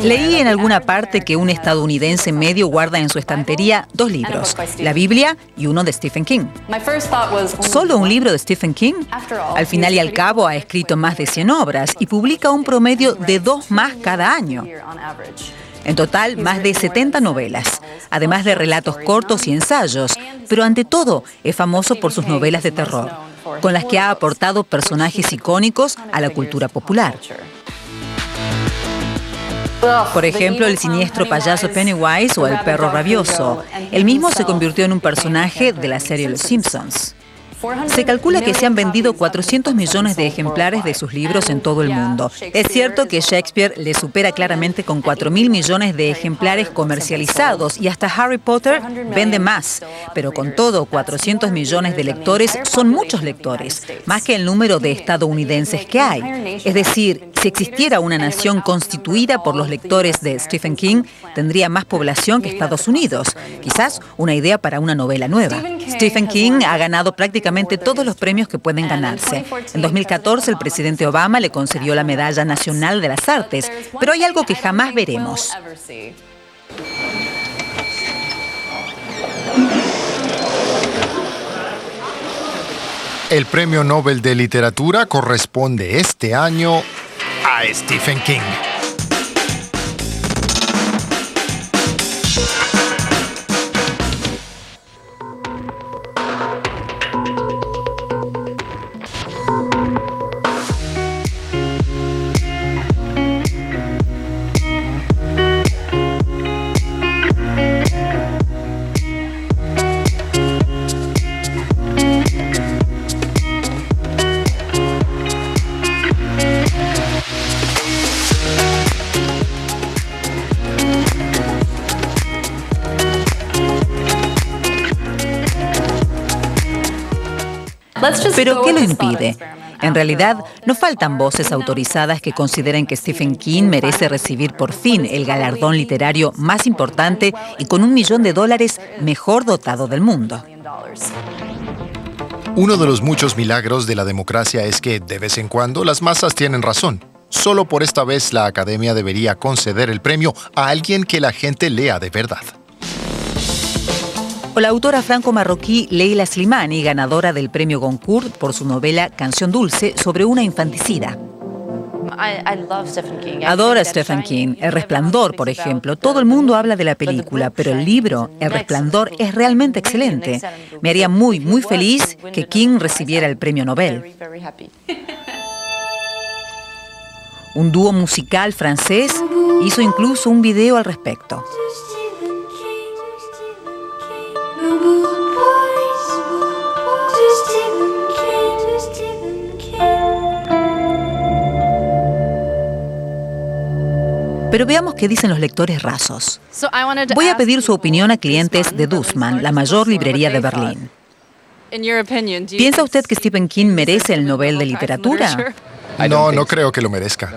Leí en alguna parte que un estadounidense medio guarda en su estantería 2 libros, la Biblia y uno de Stephen King. ¿Solo un libro de Stephen King? Al final y al cabo ha escrito más de 100 obras y publica un promedio de 2 más cada año. En total, más de 70 novelas, además de relatos cortos y ensayos, pero ante todo es famoso por sus novelas de terror, con las que ha aportado personajes icónicos a la cultura popular. Por ejemplo, el siniestro payaso Pennywise o el perro rabioso. Él mismo se convirtió en un personaje de la serie Los Simpsons. Se calcula que se han vendido 400 millones de ejemplares de sus libros en todo el mundo. Es cierto que Shakespeare le supera claramente con 4.000 millones de ejemplares comercializados y hasta Harry Potter vende más. Pero con todo, 400 millones de lectores son muchos lectores, más que el número de estadounidenses que hay. Es decir, si existiera una nación constituida por los lectores de Stephen King, tendría más población que Estados Unidos. Quizás una idea para una novela nueva. Stephen King ha ganado prácticamente todos los premios que pueden ganarse. En 2014, el presidente Obama le concedió la Medalla Nacional de las Artes, pero hay algo que jamás veremos. El Premio Nobel de Literatura corresponde este año a Stephen King. ¿Pero qué lo impide? En realidad, no faltan voces autorizadas que consideren que Stephen King merece recibir por fin el galardón literario más importante y con $1 millón mejor dotado del mundo. Uno de los muchos milagros de la democracia es que, de vez en cuando, las masas tienen razón. Solo por esta vez la Academia debería conceder el premio a alguien que la gente lea de verdad. O la autora franco-marroquí Leila Slimani, ganadora del premio Goncourt por su novela Canción Dulce sobre una infanticida. Adoro a Stephen King. El Resplandor, por ejemplo. Todo el mundo habla de la película, pero el libro, El Resplandor, es realmente excelente. Me haría muy, muy feliz que King recibiera el premio Nobel. Un dúo musical francés hizo incluso un video al respecto. Pero veamos qué dicen los lectores rasos. Voy a pedir su opinión a clientes de Dussmann, la mayor librería de Berlín. ¿Piensa usted que Stephen King merece el Nobel de Literatura? No creo que lo merezca.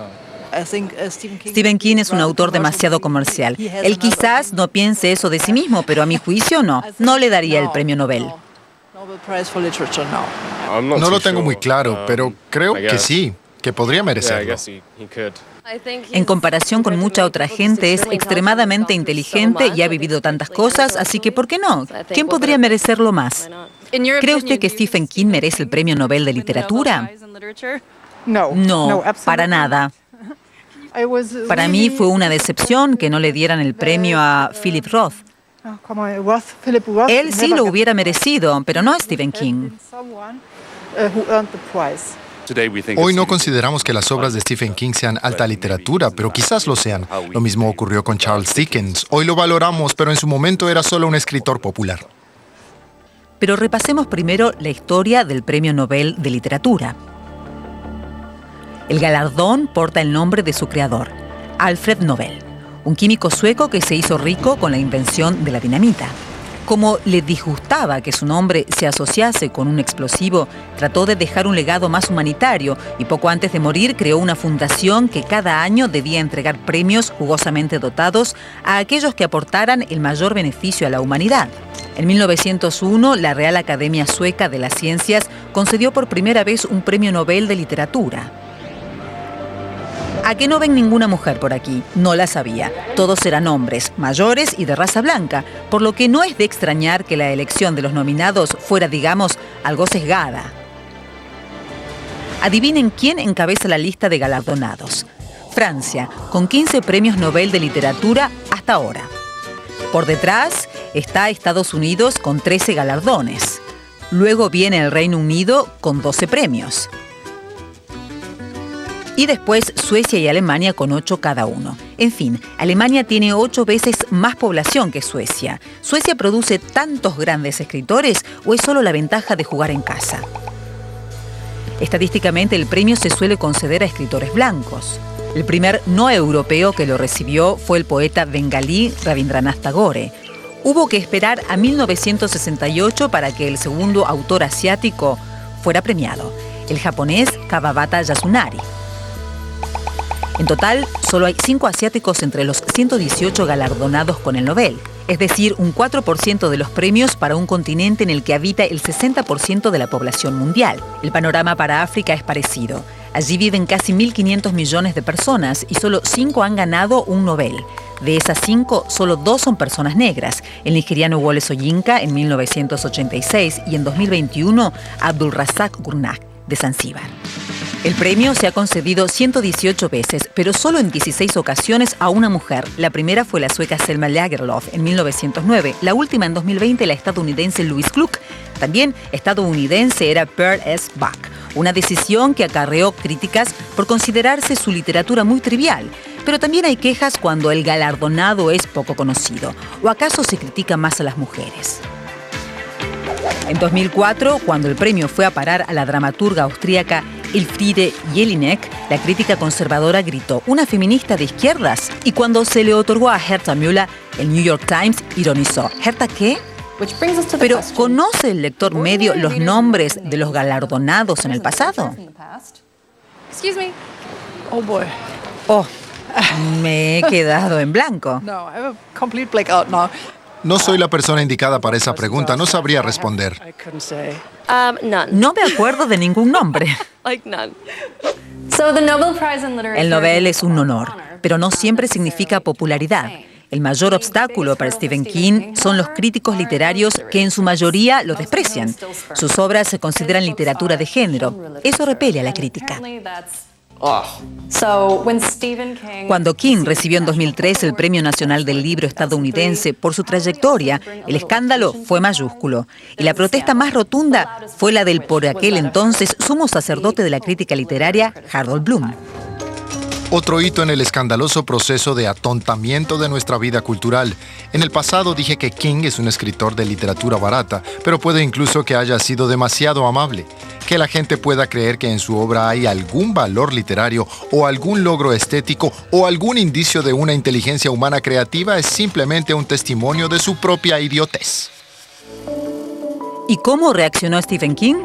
Stephen King es un autor demasiado comercial. Él quizás no piense eso de sí mismo, pero a mi juicio no. No le daría el premio Nobel. No lo tengo muy claro, pero creo que sí, que podría merecerlo. En comparación con mucha otra gente, es extremadamente inteligente y ha vivido tantas cosas, así que ¿por qué no? ¿Quién podría merecerlo más? ¿Cree usted que Stephen King merece el premio Nobel de Literatura? No, para nada. Para mí fue una decepción que no le dieran el premio a Philip Roth. Él sí lo hubiera merecido, pero no a Stephen King. Hoy no consideramos que las obras de Stephen King sean alta literatura, pero quizás lo sean. Lo mismo ocurrió con Charles Dickens. Hoy lo valoramos, pero en su momento era solo un escritor popular. Pero repasemos primero la historia del Premio Nobel de Literatura. El galardón porta el nombre de su creador, Alfred Nobel, un químico sueco que se hizo rico con la invención de la dinamita. Como le disgustaba que su nombre se asociase con un explosivo, trató de dejar un legado más humanitario y poco antes de morir creó una fundación que cada año debía entregar premios jugosamente dotados a aquellos que aportaran el mayor beneficio a la humanidad. En 1901, la Real Academia Sueca de las Ciencias concedió por primera vez un premio Nobel de Literatura. ¿A que no ven ninguna mujer por aquí? No las había. Todos eran hombres, mayores y de raza blanca, por lo que no es de extrañar que la elección de los nominados fuera, digamos, algo sesgada. Adivinen quién encabeza la lista de galardonados. Francia, con 15 premios Nobel de literatura hasta ahora. Por detrás está Estados Unidos con 13 galardones. Luego viene el Reino Unido con 12 premios. Y después Suecia y Alemania con 8 cada uno. En fin, Alemania tiene 8 veces más población que Suecia. ¿Suecia produce tantos grandes escritores o es solo la ventaja de jugar en casa? Estadísticamente, el premio se suele conceder a escritores blancos. El primer no europeo que lo recibió fue el poeta bengalí Rabindranath Tagore. Hubo que esperar a 1968 para que el segundo autor asiático fuera premiado, el japonés Kawabata Yasunari. En total, solo hay 5 asiáticos entre los 118 galardonados con el Nobel, es decir, un 4% de los premios para un continente en el que habita el 60% de la población mundial. El panorama para África es parecido. Allí viven casi 1.500 millones de personas y solo 5 han ganado un Nobel. De esas 5, solo 2 son personas negras, el nigeriano Wole Soyinka en 1986 y en 2021 Abdul Razak Gurnah de Zanzíbar. El premio se ha concedido 118 veces, pero solo en 16 ocasiones a una mujer. La primera fue la sueca Selma Lagerlöf en 1909, la última en 2020 la estadounidense Louise Gluck. También estadounidense era Pearl S. Buck. Una decisión que acarreó críticas por considerarse su literatura muy trivial. Pero también hay quejas cuando el galardonado es poco conocido. ¿O acaso se critica más a las mujeres? En 2004, cuando el premio fue a parar a la dramaturga austríaca Elfriede Jelinek, la crítica conservadora gritó «¿Una feminista de izquierdas?» Y cuando se le otorgó a Herta Müller, el New York Times ironizó «¿Herta qué?» Pero ¿conoce el lector medio los nombres de los galardonados en el pasado? Oh, me he quedado en blanco. No soy la persona indicada para esa pregunta, no sabría responder. No me acuerdo de ningún nombre. El Nobel es un honor, pero no siempre significa popularidad. El mayor obstáculo para Stephen King son los críticos literarios que en su mayoría lo desprecian. Sus obras se consideran literatura de género. Eso repele a la crítica. Cuando King recibió en 2003 el Premio Nacional del Libro estadounidense por su trayectoria, el escándalo fue mayúsculo. Y la protesta más rotunda fue la del por aquel entonces sumo sacerdote de la crítica literaria, Harold Bloom. Otro hito en el escandaloso proceso de atontamiento de nuestra vida cultural. En el pasado dije que King es un escritor de literatura barata, pero puede incluso que haya sido demasiado amable. Que la gente pueda creer que en su obra hay algún valor literario o algún logro estético o algún indicio de una inteligencia humana creativa es simplemente un testimonio de su propia idiotez. ¿Y cómo reaccionó Stephen King?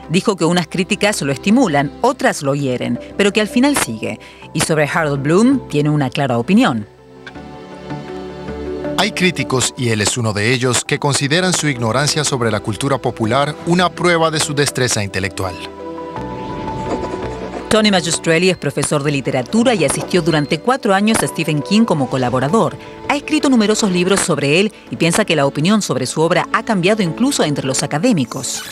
Dijo que unas críticas lo estimulan, otras lo hieren, pero que al final sigue. Y sobre Harold Bloom tiene una clara opinión. Hay críticos, y él es uno de ellos, que consideran su ignorancia sobre la cultura popular una prueba de su destreza intelectual. Tony Magistrelli es profesor de literatura y asistió durante 4 años a Stephen King como colaborador. Ha escrito numerosos libros sobre él y piensa que la opinión sobre su obra ha cambiado incluso entre los académicos.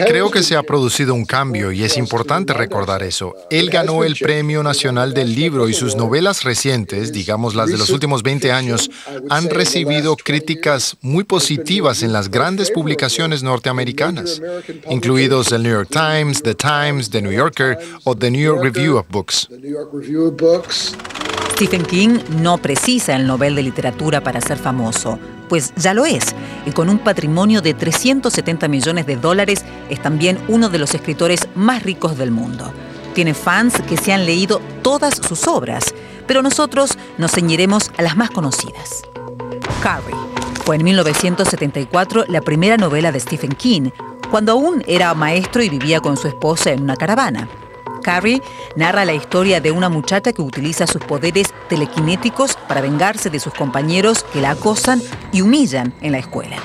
Creo que se ha producido un cambio y es importante recordar eso. Él ganó el Premio Nacional del Libro y sus novelas recientes, digamos las de los últimos 20 años, han recibido críticas muy positivas en las grandes publicaciones norteamericanas, incluidos el New York Times, The New Yorker o The New York Review of Books. Stephen King no precisa el Nobel de Literatura para ser famoso, pues ya lo es, y con un patrimonio de $370 millones es también uno de los escritores más ricos del mundo. Tiene fans que se han leído todas sus obras, pero nosotros nos ceñiremos a las más conocidas. Carrie fue en 1974 la primera novela de Stephen King, cuando aún era maestro y vivía con su esposa en una caravana. Carrie narra la historia de una muchacha que utiliza sus poderes telequinéticos para vengarse de sus compañeros que la acosan y humillan en la escuela.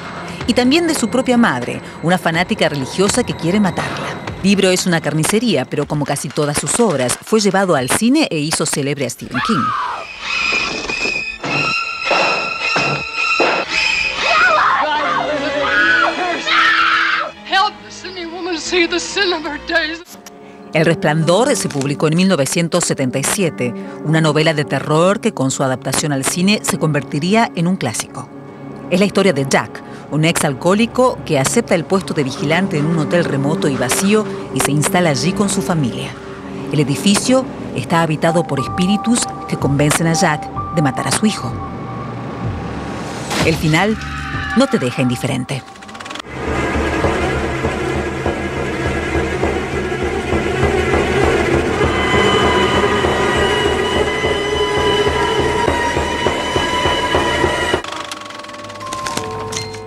Y también de su propia madre, una fanática religiosa que quiere matarla. El libro es una carnicería, pero como casi todas sus obras, fue llevado al cine e hizo célebre a Stephen King. El Resplandor se publicó en 1977, una novela de terror que con su adaptación al cine se convertiría en un clásico. Es la historia de Jack, un ex alcohólico que acepta el puesto de vigilante en un hotel remoto y vacío y se instala allí con su familia. El edificio está habitado por espíritus que convencen a Jack de matar a su hijo. El final no te deja indiferente.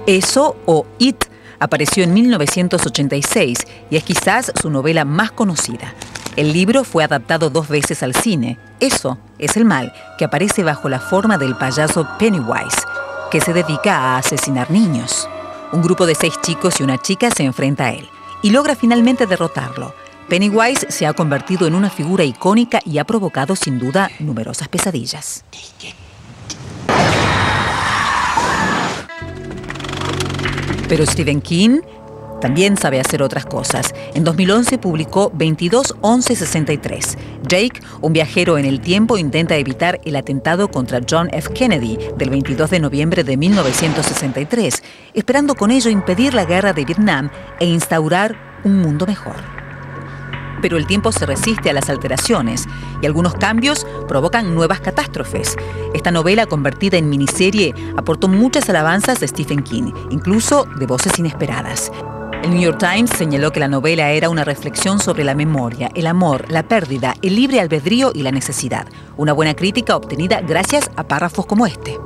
Eso o It apareció en 1986 y es quizás su novela más conocida. El libro fue adaptado 2 veces al cine. Eso es el mal, que aparece bajo la forma del payaso Pennywise, que se dedica a asesinar niños. Un grupo de 6 chicos y una chica se enfrenta a él y logra finalmente derrotarlo. Pennywise se ha convertido en una figura icónica y ha provocado sin duda numerosas pesadillas. Pero Stephen King también sabe hacer otras cosas. En 2011 publicó 22-11-63. Jake, un viajero en el tiempo, intenta evitar el atentado contra John F. Kennedy del 22 de noviembre de 1963, esperando con ello impedir la guerra de Vietnam e instaurar un mundo mejor. Pero el tiempo se resiste a las alteraciones y algunos cambios provocan nuevas catástrofes. Esta novela, convertida en miniserie, aportó muchas alabanzas de Stephen King, incluso de voces inesperadas. El New York Times señaló que la novela era una reflexión sobre la memoria, el amor, la pérdida, el libre albedrío y la necesidad. Una buena crítica obtenida gracias a párrafos como este.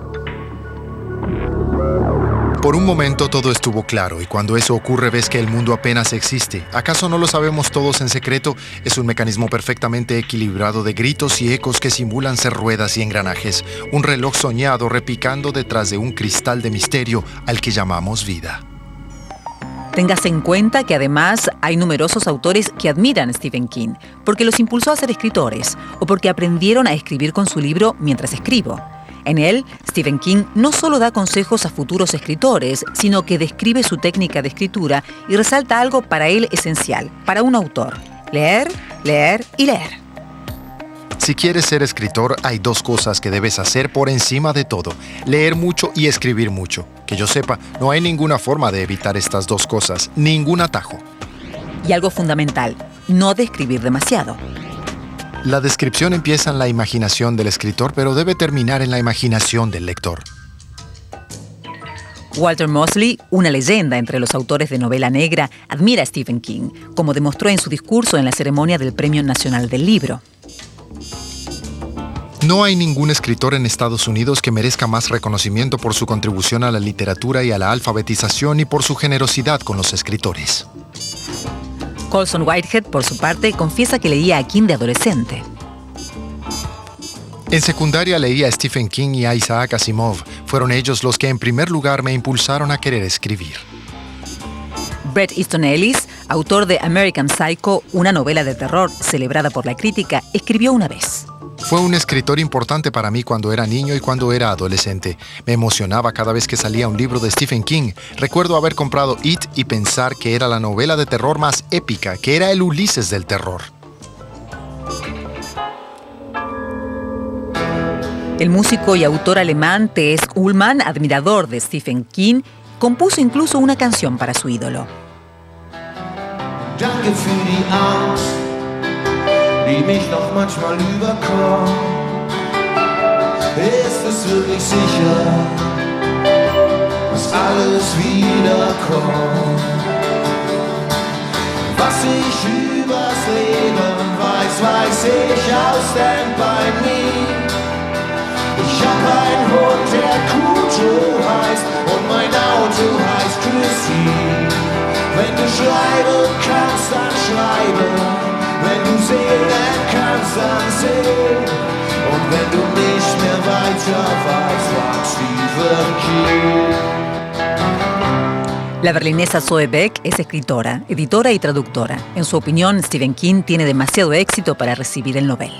Por un momento todo estuvo claro y cuando eso ocurre ves que el mundo apenas existe. ¿Acaso no lo sabemos todos en secreto? Es un mecanismo perfectamente equilibrado de gritos y ecos que simulan ser ruedas y engranajes. Un reloj soñado repicando detrás de un cristal de misterio al que llamamos vida. Tengas en cuenta que además hay numerosos autores que admiran a Stephen King porque los impulsó a ser escritores o porque aprendieron a escribir con su libro mientras escribo. En él, Stephen King no solo da consejos a futuros escritores, sino que describe su técnica de escritura y resalta algo para él esencial, para un autor: leer, leer y leer. Si quieres ser escritor, hay 2 cosas que debes hacer por encima de todo: leer mucho y escribir mucho. Que yo sepa, no hay ninguna forma de evitar estas 2 cosas, ningún atajo. Y algo fundamental: no describir demasiado. La descripción empieza en la imaginación del escritor, pero debe terminar en la imaginación del lector. Walter Mosley, una leyenda entre los autores de novela negra, admira a Stephen King, como demostró en su discurso en la ceremonia del Premio Nacional del Libro. No hay ningún escritor en Estados Unidos que merezca más reconocimiento por su contribución a la literatura y a la alfabetización y por su generosidad con los escritores. Colson Whitehead, por su parte, confiesa que leía a King de adolescente. En secundaria leía a Stephen King y a Isaac Asimov. Fueron ellos los que en primer lugar me impulsaron a querer escribir. Bret Easton Ellis, autor de American Psycho, una novela de terror celebrada por la crítica, escribió una vez: Fue un escritor importante para mí cuando era niño y cuando era adolescente. Me emocionaba cada vez que salía un libro de Stephen King. Recuerdo haber comprado It y pensar que era la novela de terror más épica, que era el Ulises del terror. El músico y autor alemán T.S. Ullmann, admirador de Stephen King, compuso incluso una canción para su ídolo. Danke für die Angst, die mich noch manchmal überkommt. Ist es wirklich sicher, dass alles wiederkommt? Was ich übers Leben weiß, weiß ich aus Stand by Me. Ich hab einen Hund, der Kujo heißt, und mein Auto heißt Chrissy. Wenn du schreiben kannst, dann schreibe. Wenn du sehen kannst, dann sehen. Und wenn du nicht mehr weiter weißt, frag Stephen King. La berlinesa Zoe Beck es escritora, editora y traductora. En su opinión, Stephen King tiene demasiado éxito para recibir el Nobel.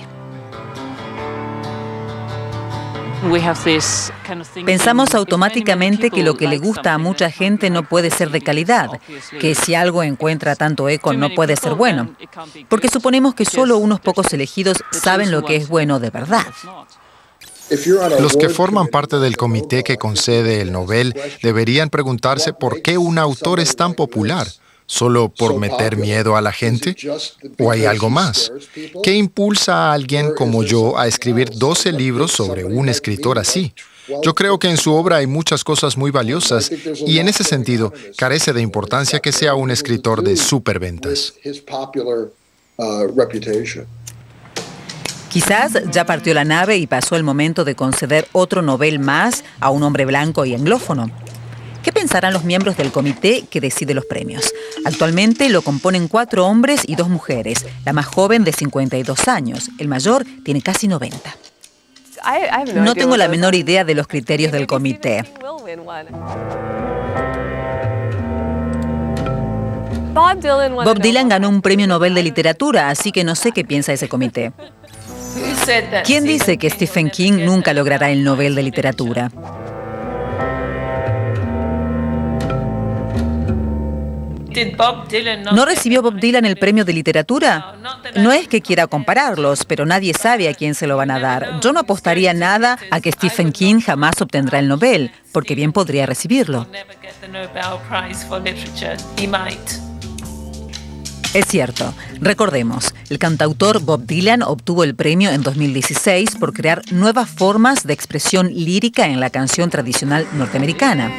Pensamos automáticamente que lo que le gusta a mucha gente no puede ser de calidad, que si algo encuentra tanto eco no puede ser bueno, porque suponemos que solo unos pocos elegidos saben lo que es bueno de verdad. Los que forman parte del comité que concede el Nobel deberían preguntarse por qué un autor es tan popular. ¿Solo por meter miedo a la gente? ¿O hay algo más? ¿Qué impulsa a alguien como yo a escribir 12 libros sobre un escritor así? Yo creo que en su obra hay muchas cosas muy valiosas y en ese sentido carece de importancia que sea un escritor de superventas. Quizás ya partió la nave y pasó el momento de conceder otro Nobel más a un hombre blanco y anglófono. ¿Qué pensarán los miembros del comité que decide los premios? Actualmente lo componen 4 hombres y 2 mujeres, la más joven de 52 años, el mayor tiene casi 90. No tengo la menor idea de los criterios del comité. Bob Dylan ganó un premio Nobel de literatura, así que no sé qué piensa ese comité. ¿Quién dice que Stephen King nunca logrará el Nobel de literatura? ¿No recibió Bob Dylan el premio de literatura? No es que quiera compararlos, pero nadie sabe a quién se lo van a dar. Yo no apostaría nada a que Stephen King jamás obtendrá el Nobel, porque bien podría recibirlo. Es cierto. Recordemos, el cantautor Bob Dylan obtuvo el premio en 2016 por crear nuevas formas de expresión lírica en la canción tradicional norteamericana.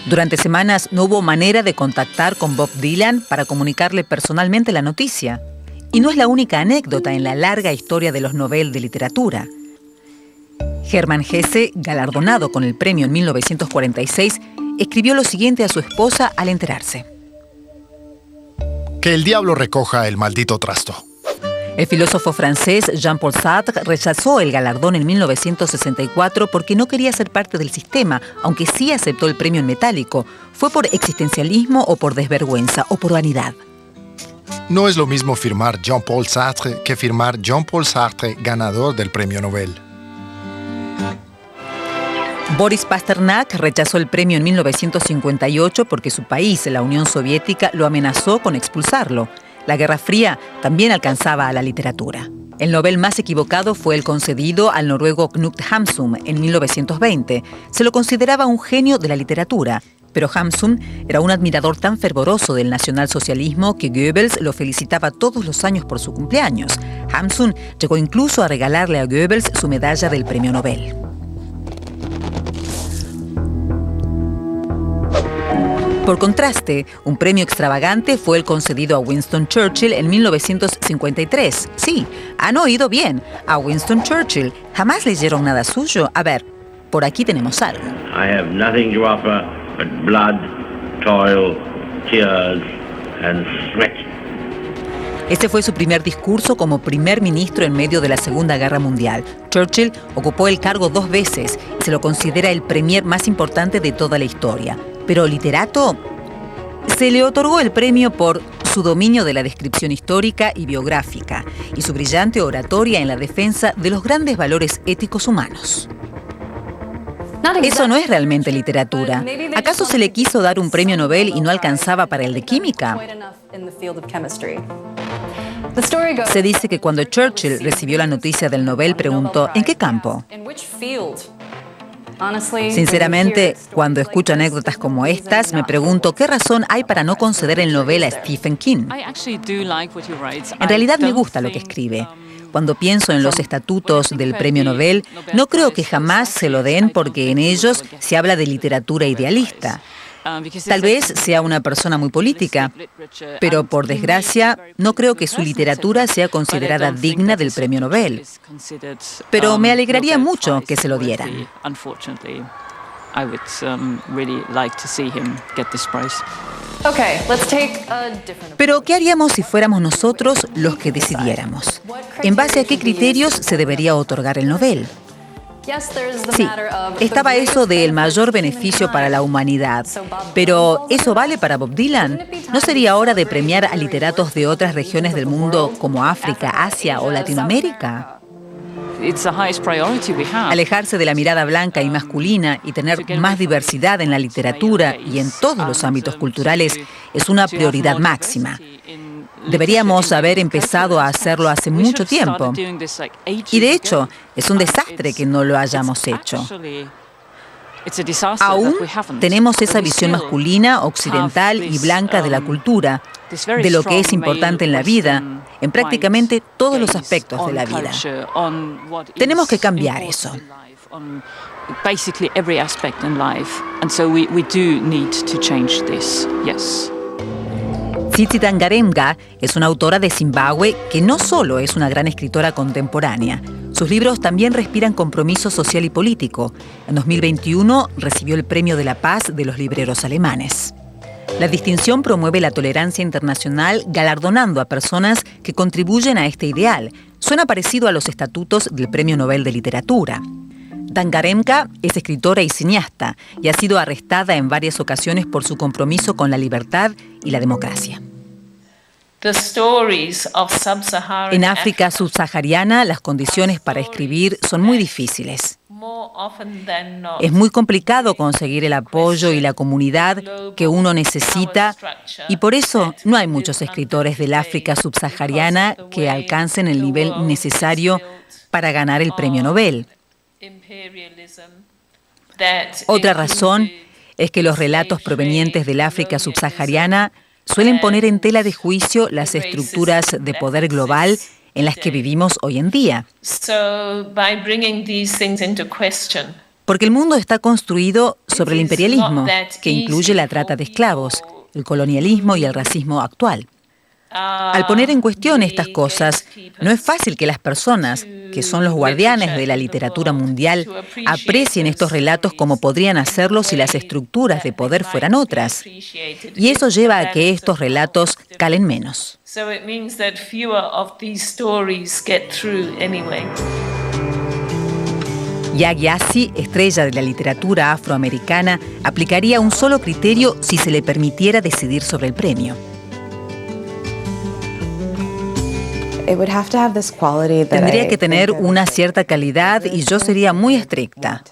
Durante semanas no hubo manera de contactar con Bob Dylan para comunicarle personalmente la noticia. Y no es la única anécdota en la larga historia de los Nobel de literatura. Hermann Hesse, galardonado con el premio en 1946, escribió lo siguiente a su esposa al enterarse. Que el diablo recoja el maldito trasto. El filósofo francés Jean-Paul Sartre rechazó el galardón en 1964 porque no quería ser parte del sistema, aunque sí aceptó el premio en metálico. ¿Fue por existencialismo o por desvergüenza o por vanidad? No es lo mismo firmar Jean-Paul Sartre que firmar Jean-Paul Sartre ganador del premio Nobel. Boris Pasternak rechazó el premio en 1958 porque su país, la Unión Soviética, lo amenazó con expulsarlo. La Guerra Fría también alcanzaba a la literatura. El Nobel más equivocado fue el concedido al noruego Knut Hamsun en 1920. Se lo consideraba un genio de la literatura, pero Hamsun era un admirador tan fervoroso del nacionalsocialismo que Goebbels lo felicitaba todos los años por su cumpleaños. Hamsun llegó incluso a regalarle a Goebbels su medalla del premio Nobel. Por contraste, un premio extravagante fue el concedido a Winston Churchill en 1953. Sí, han oído bien, a Winston Churchill. ¿Jamás leyeron nada suyo? A ver, por aquí tenemos algo. I have nothing to offer but blood, toil, tears and sweat. Este fue su primer discurso como primer ministro en medio de la Segunda Guerra Mundial. Churchill ocupó el cargo 2 veces y se lo considera el premier más importante de toda la historia. Pero literato, se le otorgó el premio por su dominio de la descripción histórica y biográfica y su brillante oratoria en la defensa de los grandes valores éticos humanos. Eso no es realmente literatura. ¿Acaso se le quiso dar un premio Nobel y no alcanzaba para el de química? Se dice que cuando Churchill recibió la noticia del Nobel preguntó, ¿en qué campo? Sinceramente, cuando escucho anécdotas como estas, me pregunto qué razón hay para no conceder el Nobel a Stephen King. En realidad me gusta lo que escribe. Cuando pienso en los estatutos del premio Nobel, no creo que jamás se lo den porque en ellos se habla de literatura idealista. Tal vez sea una persona muy política, pero por desgracia no creo que su literatura sea considerada digna del premio Nobel. Pero me alegraría mucho que se lo dieran. I would really like to see him get this prize. Pero, ¿qué haríamos si fuéramos nosotros los que decidiéramos? ¿En base a qué criterios se debería otorgar el Nobel? Sí, estaba eso del mayor beneficio para la humanidad. Pero, ¿eso vale para Bob Dylan? ¿No sería hora de premiar a literatos de otras regiones del mundo como África, Asia o Latinoamérica? Alejarse de la mirada blanca y masculina y tener más diversidad en la literatura y en todos los ámbitos culturales es una prioridad máxima. Deberíamos haber empezado a hacerlo hace mucho tiempo. Y de hecho, es un desastre que no lo hayamos hecho. Aún tenemos esa visión masculina, occidental y blanca de la cultura, de lo que es importante en la vida, en prácticamente todos los aspectos de la vida. Tenemos que cambiar eso. Tsitsi Dangarembga es una autora de Zimbabue que no solo es una gran escritora contemporánea. Sus libros también respiran compromiso social y político. En 2021 recibió el Premio de la Paz de los libreros alemanes. La distinción promueve la tolerancia internacional galardonando a personas que contribuyen a este ideal. Suena parecido a los estatutos del Premio Nobel de Literatura. Dangarembga es escritora y cineasta y ha sido arrestada en varias ocasiones por su compromiso con la libertad y la democracia. En África subsahariana, las condiciones para escribir son muy difíciles. Es muy complicado conseguir el apoyo y la comunidad que uno necesita y por eso no hay muchos escritores del África subsahariana que alcancen el nivel necesario para ganar el premio Nobel. Otra razón es que los relatos provenientes del África subsahariana suelen poner en tela de juicio las estructuras de poder global en las que vivimos hoy en día. Porque el mundo está construido sobre el imperialismo, que incluye la trata de esclavos, el colonialismo y el racismo actual. Al poner en cuestión estas cosas, no es fácil que las personas, que son los guardianes de la literatura mundial, aprecien estos relatos como podrían hacerlo si las estructuras de poder fueran otras. Y eso lleva a que estos relatos calen menos. Yaa Gyasi, estrella de la literatura afroamericana, aplicaría un solo criterio si se le permitiera decidir sobre el premio. Tendría que tener una cierta calidad y yo sería muy estricta.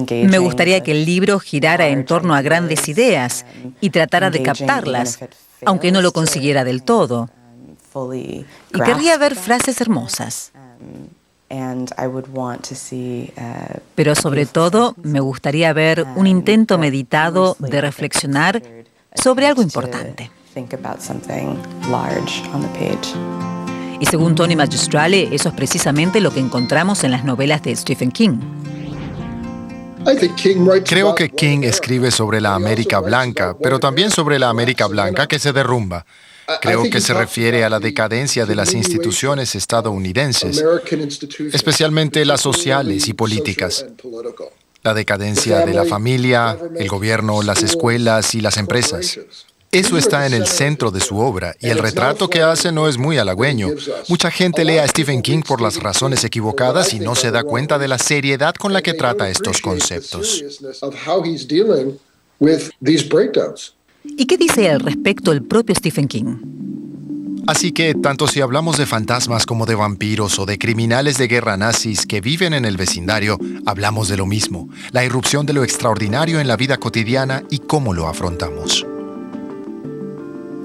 Me gustaría que el libro girara en torno a grandes ideas y tratara de captarlas, aunque no lo consiguiera del todo. Y querría ver frases hermosas. Pero sobre todo, me gustaría ver un intento meditado de reflexionar sobre algo importante. Y según Tony Magistrale, eso es precisamente lo que encontramos en las novelas de Stephen King. Creo que King escribe sobre la América blanca, pero también sobre la América blanca que se derrumba. Creo que se refiere a la decadencia de las instituciones estadounidenses, especialmente las sociales y políticas. La decadencia de la familia, el gobierno, las escuelas y las empresas. Eso está en el centro de su obra y el retrato que hace no es muy halagüeño. Mucha gente lee a Stephen King por las razones equivocadas y no se da cuenta de la seriedad con la que trata estos conceptos. ¿Y qué dice al respecto el propio Stephen King? Así que, tanto si hablamos de fantasmas como de vampiros o de criminales de guerra nazis que viven en el vecindario, hablamos de lo mismo, la irrupción de lo extraordinario en la vida cotidiana y cómo lo afrontamos.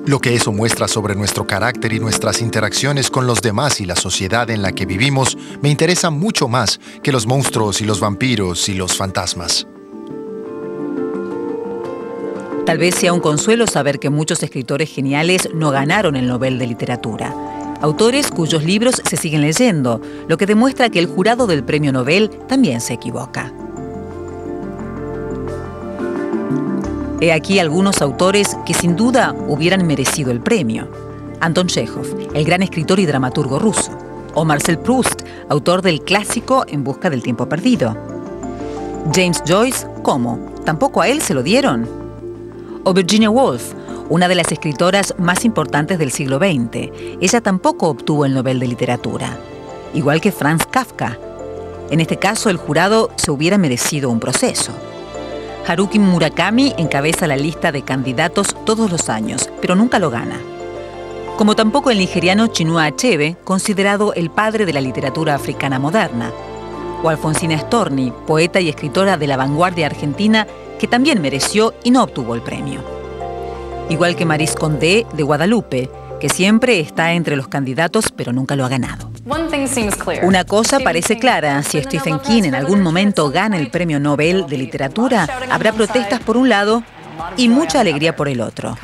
Lo que eso muestra sobre nuestro carácter y nuestras interacciones con los demás y la sociedad en la que vivimos me interesa mucho más que los monstruos y los vampiros y los fantasmas. Tal vez sea un consuelo saber que muchos escritores geniales no ganaron el Nobel de Literatura. Autores cuyos libros se siguen leyendo, lo que demuestra que el jurado del Premio Nobel también se equivoca. He aquí algunos autores que sin duda hubieran merecido el premio. Anton Chekhov, el gran escritor y dramaturgo ruso. O Marcel Proust, autor del clásico En busca del tiempo perdido. James Joyce, ¿cómo? ¿Tampoco a él se lo dieron? O Virginia Woolf, una de las escritoras más importantes del siglo XX. Ella tampoco obtuvo el Nobel de Literatura. Igual que Franz Kafka. En este caso, el jurado se hubiera merecido un proceso. Haruki Murakami encabeza la lista de candidatos todos los años, pero nunca lo gana. Como tampoco el nigeriano Chinua Achebe, considerado el padre de la literatura africana moderna. O Alfonsina Storni, poeta y escritora de la vanguardia argentina, que también mereció y no obtuvo el premio. Igual que Maryse Condé de Guadalupe, que siempre está entre los candidatos pero nunca lo ha ganado. Una cosa parece clara: si Stephen King en algún momento gana el Premio Nobel de Literatura, habrá protestas por un lado y mucha alegría por el otro.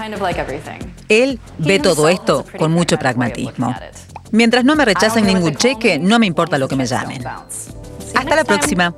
Él ve todo esto con mucho pragmatismo. Mientras no me rechacen ningún cheque, no me importa lo que me llamen. Hasta la próxima.